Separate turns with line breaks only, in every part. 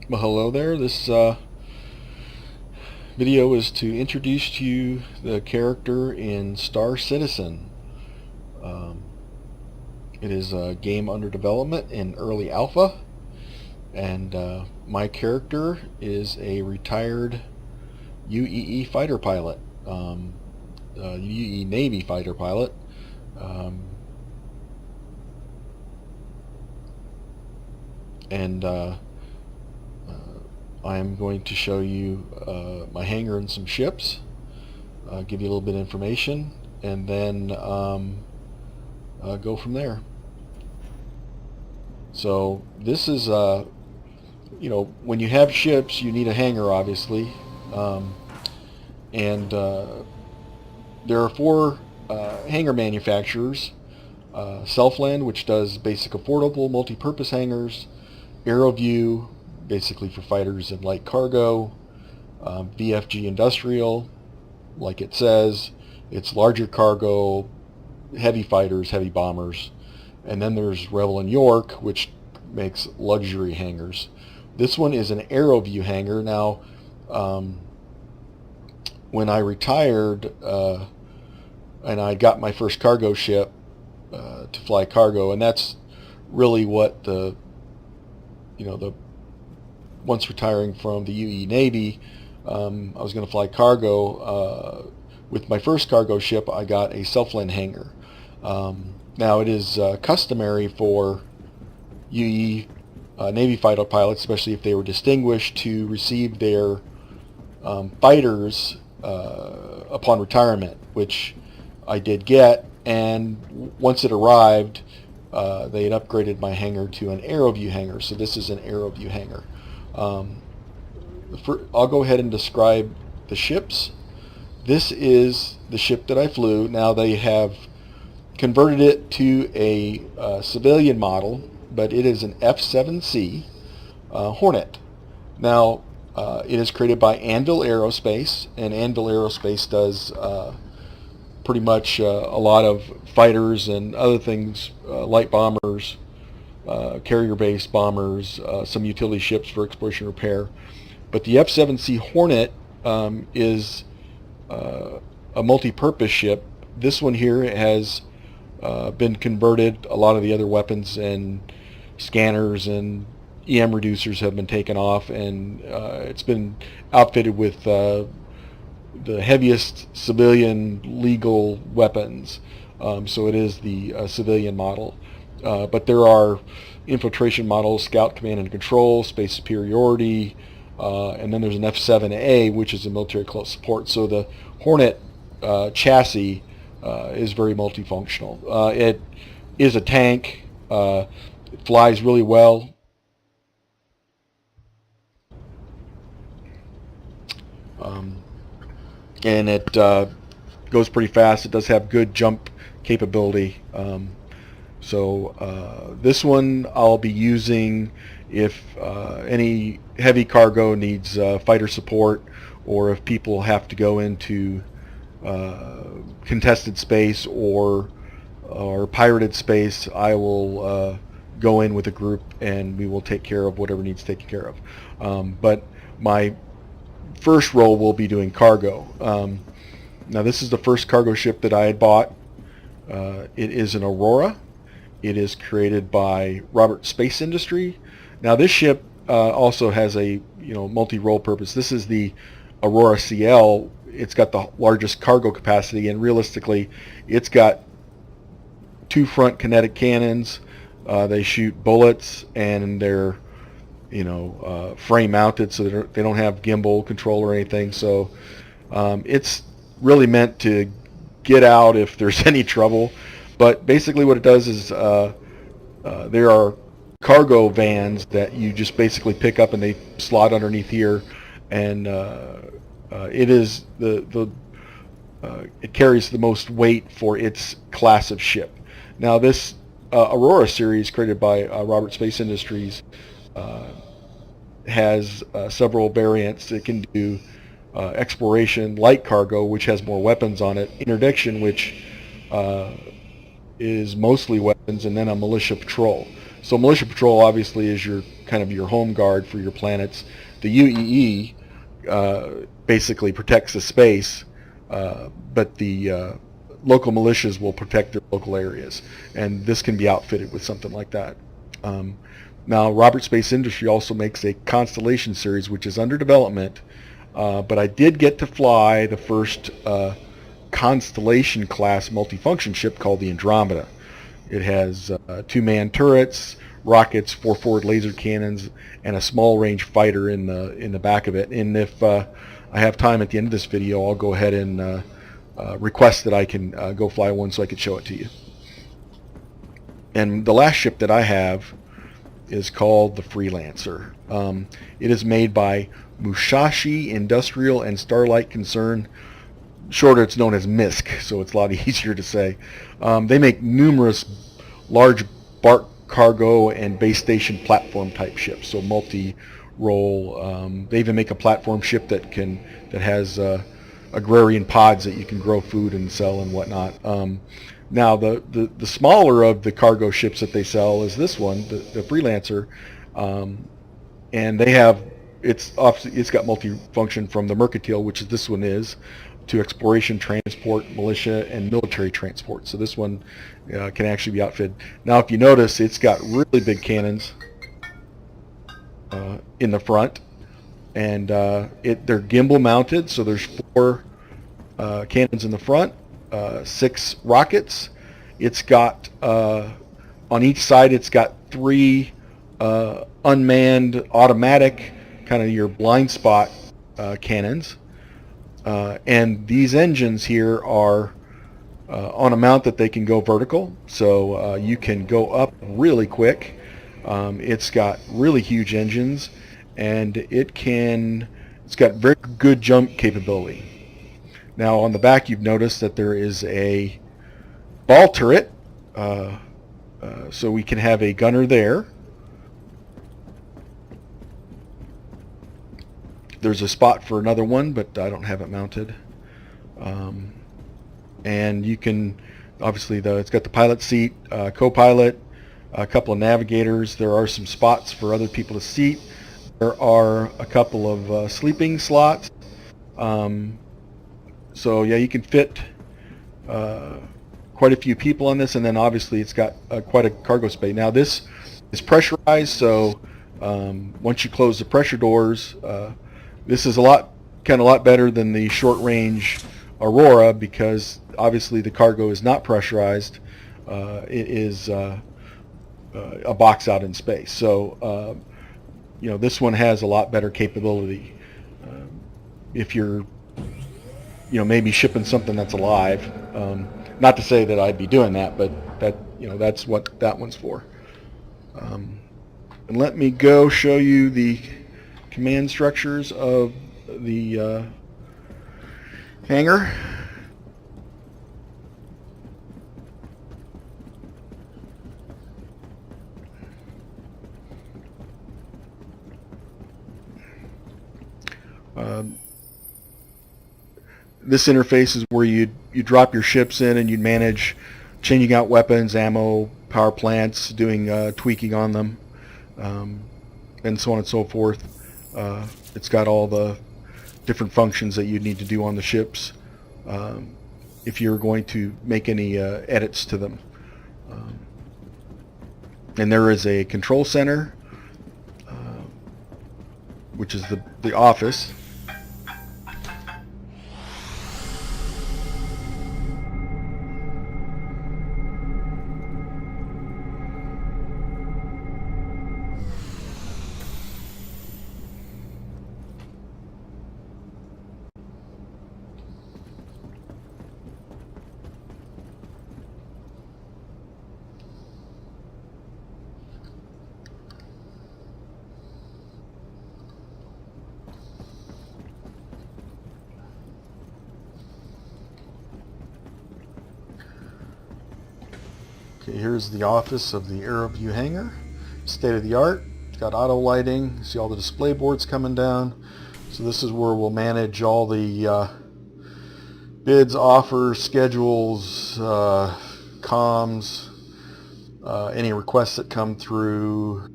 Well, hello there. This video is to introduce to you the character in Star Citizen. Um, it is a game under development in early alpha, and my character is a retired UEE fighter pilot, UEE Navy fighter pilot. Um, and I am going to show you my hangar and some ships, give you a little bit of information, and then go from there. So this is, when you have ships, you need a hangar, obviously, and there are four hangar manufacturers: Selfland, which does basic affordable multi-purpose hangars; AeroView, basically for fighters and light cargo; VFG Industrial, like it says, it's larger cargo, heavy fighters, heavy bombers; and then there's Revel and York, which makes luxury hangars. This one is an AeroView hangar. Now, when I retired and I got my first cargo ship to fly cargo, and that's really what the once retiring from the UE Navy, I was going to fly cargo. With my first cargo ship, I got a Selfland hangar. Now, it is customary for UE Navy fighter pilots, especially if they were distinguished, to receive their fighters upon retirement, which I did get. And once it arrived, they had upgraded my hangar to an AeroView hangar. So this is an AeroView hangar. I'll go ahead and describe the ships. This is the ship that I flew. Now they have converted it to a civilian model, but it is an F-7C Hornet. Now, it is created by Anvil Aerospace, and Anvil Aerospace does pretty much a lot of fighters and other things, light bombers, carrier-based bombers, some utility ships for exploration repair. But the F-7C Hornet is a multi-purpose ship. This one here has been converted. A lot of the other weapons and scanners and EM reducers have been taken off, and it's been outfitted with the heaviest civilian legal weapons. So it is the civilian model. But there are infiltration models, scout command and control, space superiority, and then there's an F-7A, which is a military close support. So the Hornet chassis is very multifunctional. It is a tank. It flies really well. And it goes pretty fast. It does have good jump capability. So this one I'll be using if any heavy cargo needs fighter support, or if people have to go into contested space or pirated space. I will go in with a group and we will take care of whatever needs taken care of. But my first role will be doing cargo. Now, this is the first cargo ship that I had bought. It is an Aurora. It is created by Robert Space Industry. Now, this ship also has a multi-role purpose. This is the Aurora CL. It's got the largest cargo capacity, and realistically, it's got two front kinetic cannons. They shoot bullets, and they're frame mounted, so they don't have gimbal control or anything. So it's really meant to get out if there's any trouble. But basically what it does is there are cargo vans that you just basically pick up and they slot underneath here, and it is it carries the most weight for its class of ship. Now, this Aurora series, created by Robert Space Industries, has several variants. It can do exploration, light cargo, which has more weapons on it; interdiction, which is mostly weapons; and then a militia patrol. So militia patrol obviously is your kind of your home guard for your planets. The UEE basically protects the space, but the local militias will protect their local areas, and this can be outfitted with something like that. Now, Robert Space Industry also makes a Constellation series, which is under development, but I did get to fly the first Constellation class multifunction ship called the Andromeda. It has 2-man turrets, rockets, 4 forward laser cannons, and a small range fighter in the back of it. And if I have time at the end of this video, I'll go ahead and request that I can go fly one so I can show it to you. And the last ship that I have is called the Freelancer. It is made by Musashi Industrial and Starlight Concern. Shorter, it's known as MISC, so it's a lot easier to say. They make numerous large bark cargo and base station platform type ships, so multi-role. They even make a platform ship that has agrarian pods that you can grow food and sell and whatnot. Now, the smaller of the cargo ships that they sell is this one, the Freelancer, and they have it's got multi-function from the Mercantile, which this one is, to exploration, transport, militia, and military transport. So this one can actually be outfitted. Now, if you notice, it's got really big cannons in the front, and they're gimbal mounted. So there's 4 cannons in the front, 6 rockets. It's got on each side, it's got 3 unmanned automatic, kind of your blind spot cannons. And these engines here are on a mount that they can go vertical, so you can go up really quick. It's got really huge engines, and it's got very good jump capability. Now on the back, you've noticed that there is a ball turret, so we can have a gunner there. There's a spot for another one, but I don't have it mounted. And you can, obviously, it's got the pilot seat, co-pilot, a couple of navigators. There are some spots for other people to seat. There are a couple of sleeping slots. So yeah, you can fit quite a few people on this, and then obviously it's got quite a cargo space. Now this is pressurized, so once you close the pressure doors, this is a lot better than the short-range Aurora, because obviously the cargo is not pressurized. It is a box out in space. So this one has a lot better capability. If you're maybe shipping something that's alive, not to say that I'd be doing that, but that's what that one's for. And let me go show you the command structures of the hangar. This interface is where you drop your ships in, and you manage changing out weapons, ammo, power plants, doing tweaking on them, and so on and so forth. It's got all the different functions that you need to do on the ships if you're going to make any edits to them. And there is a control center, which is the office. Okay, here's the office of the AeroView hangar. State of the art. It's got auto lighting. See all the display boards coming down. So this is where we'll manage all the bids, offers, schedules, comms, any requests that come through,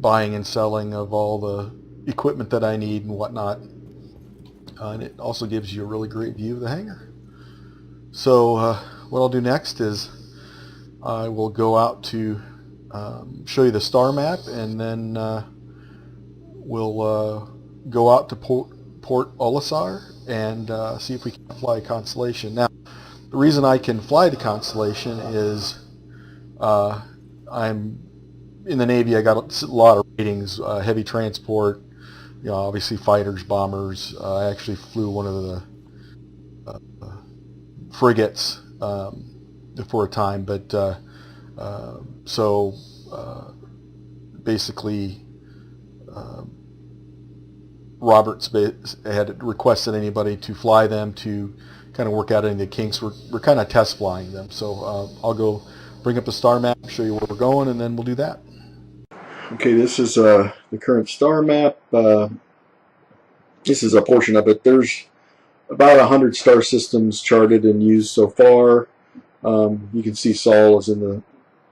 buying and selling of all the equipment that I need and whatnot. And it also gives you a really great view of the hangar. So what I'll do next is I will go out to show you the star map, and then we'll go out to Port Olisar and see if we can fly a Constellation. Now, the reason I can fly the Constellation is I'm in the Navy. I got a lot of ratings, heavy transport, you know, obviously fighters, bombers. I actually flew one of the frigates for a time, but basically Roberts had requested anybody to fly them to kind of work out any of the kinks. We're kind of test flying them, so I'll go bring up the star map, show you where we're going, and then we'll do that. Okay, this is the current star map. This is a portion of it. There's about 100 star systems charted and used so far. You can see Sol is in the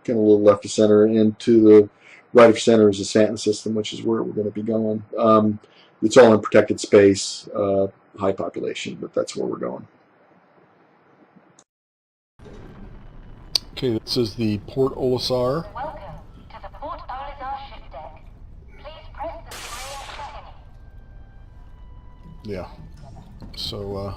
kind of a little left of center, and to the right of center is the Saturn system, which is where we're going to be going. It's all in protected space, high population, but that's where we're going. Okay, this is the Port Olisar.
Welcome to the Port Olisar ship deck. Please press the screen check-in.
Yeah. So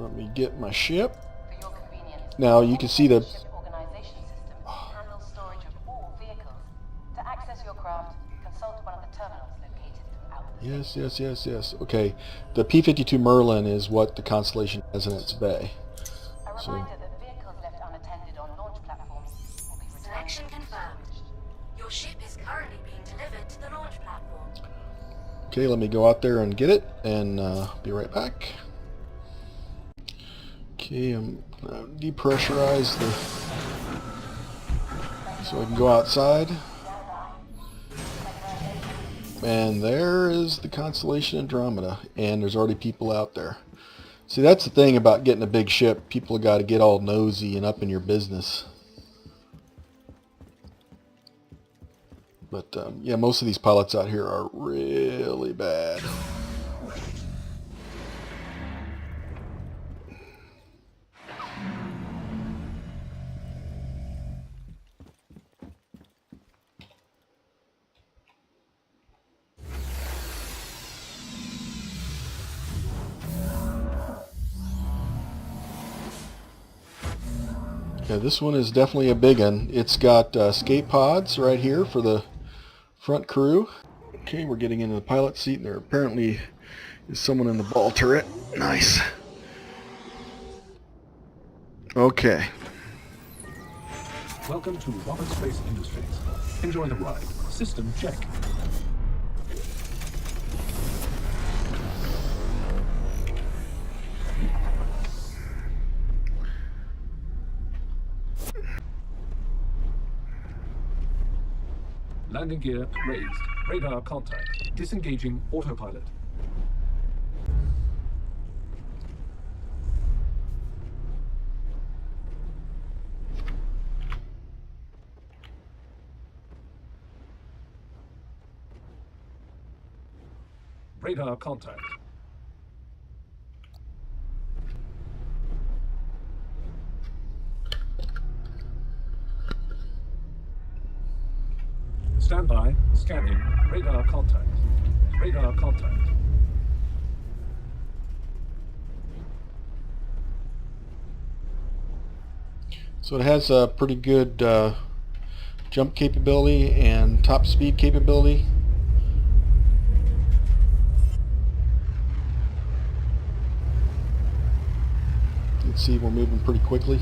let me get my ship.
For your convenience,
Now you can see the
ship organization system handles storage of all vehicles. To access your craft, consult one of the terminals located throughout the
yes. Okay, the P-52 Merlin is what the Constellation has in its bay.
A reminder that vehicles left unattended on launch platforms will be returned.
Selection confirmed. Your ship is currently being delivered to the launch platform.
Okay, let me go out there and get it, and be right back. Okay, I'm gonna depressurize so I can go outside. And there is the Constellation Andromeda, and there's already people out there. See, that's the thing about getting a big ship. People have got to get all nosy and up in your business. But yeah, most of these pilots out here are really bad. Yeah, this one is definitely a big one. It's got escape pods right here for the front crew. Okay, we're getting into the pilot seat, and there apparently is someone in the ball turret. Nice. Okay.
Welcome to Roberts Space Industries. Enjoy the ride. System check. Landing gear raised. Radar contact. Disengaging autopilot. Radar contact. Standby. Scanning. Radar contact. Radar contact.
So it has a pretty good jump capability and top speed capability. You can see we're moving pretty quickly.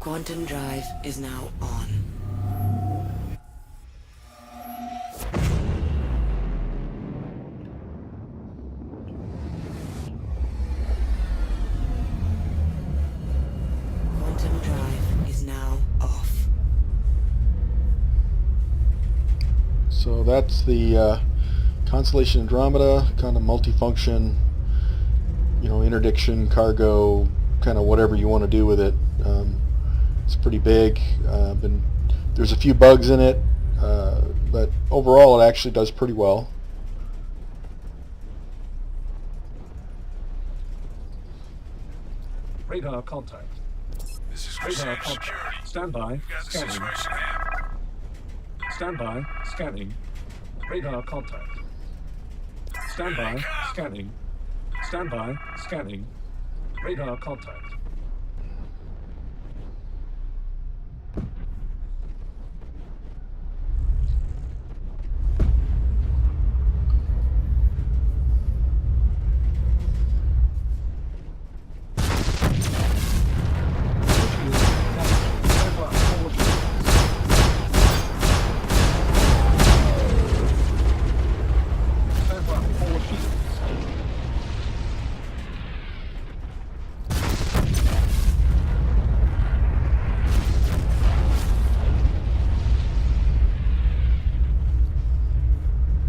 Quantum drive is now on. Quantum drive is now off.
So that's the Constellation Andromeda, kind of multifunction, interdiction, cargo, kind of whatever you want to do with it. It's pretty big. There's a few bugs in it, but overall it actually does pretty well.
Radar contact.
This is
Radar
Crusader
contact.
Security.
Stand by.
Got the
Scanning.
situation at hand.
Stand by. Scanning. Radar contact. Stand by. Scanning. Stand by. Scanning. Radar contact.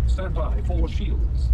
Stand by for shields.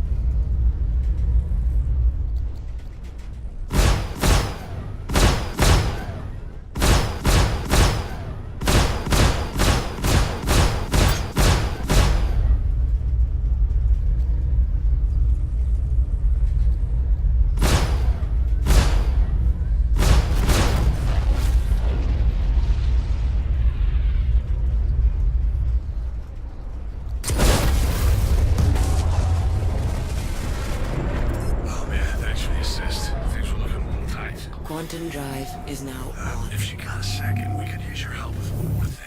Oh man, thanks for the assist. Things were looking a little tight.
Quantum drive is now on.
If you got a second, we could use your help with one more thing.